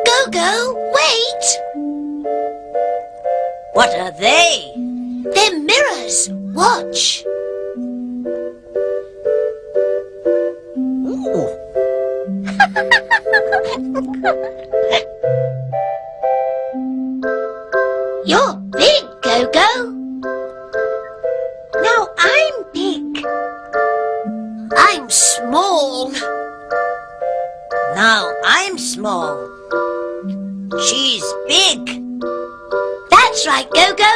Gogo, wait! What are they? They're mirrors. Watch. Ooh. You're big, Gogo. Now I'm big. I'm small. Now I'm small. She's big. That's right, Gogo.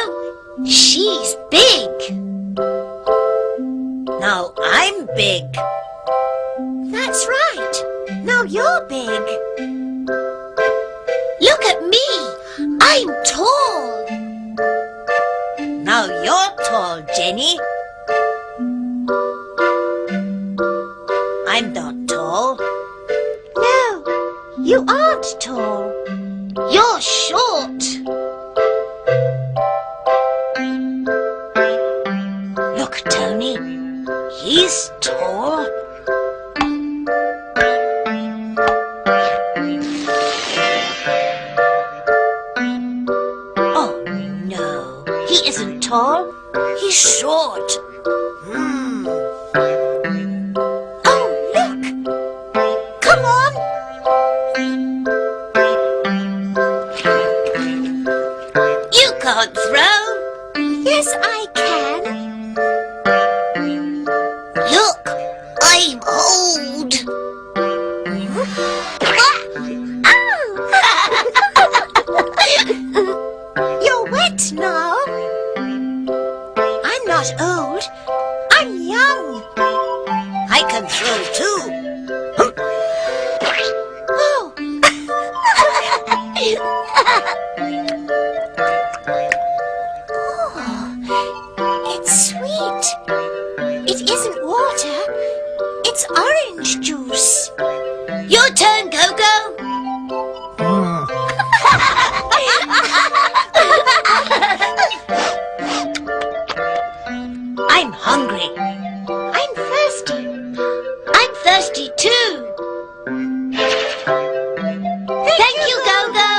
She's big. Now I'm big. That's right. Now you're big. Look at me. I'm tall. Now you're tall, Jenny. I'm not tall. No, you aren't tall. You're short. Look, Tony. He's tall. Oh, no. He isn't tall. He's short. Oh, look. Come on. You can't throw. Yes, I can. Look, I'm old. You're wet now. I'm not old. I'm young. I can throw too. Oh. Oh, it's sweet. It isn't water. It's orange juice. Your turn, Gogo. I'm hungry. I'm thirsty. I'm thirsty too. Thank you, Gogo.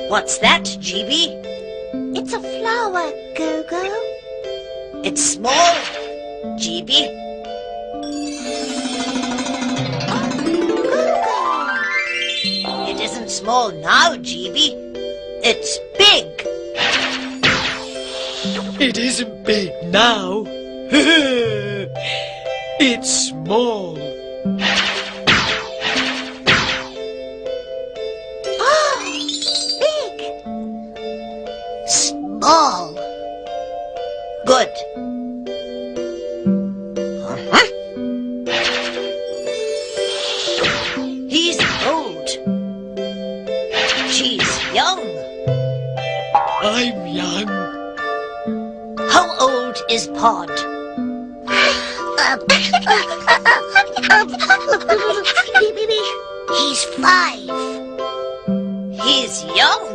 What's that, GB? It's a flower, Gogo. It's small, GB. It isn't small now, GB. It's big. It isn't big now. It's small. Oh, big. Small. Good. He's old. She's young. I'm young. How old is Pod? He's 5. He's young.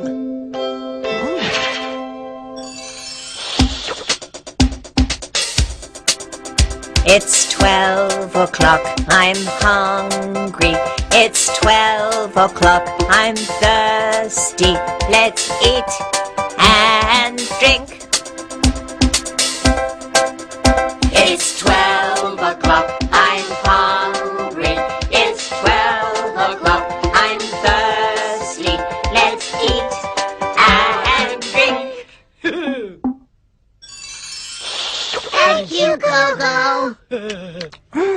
It's 12 o'clock, I'm hungry. It's 12 o'clock, I'm thirsty. Let's eat and drink. It's 12 o'clock, I'm hungry. It's 12 o'clock, I'm thirsty. Let's eat and drink. Thank you, Gogo. Oh.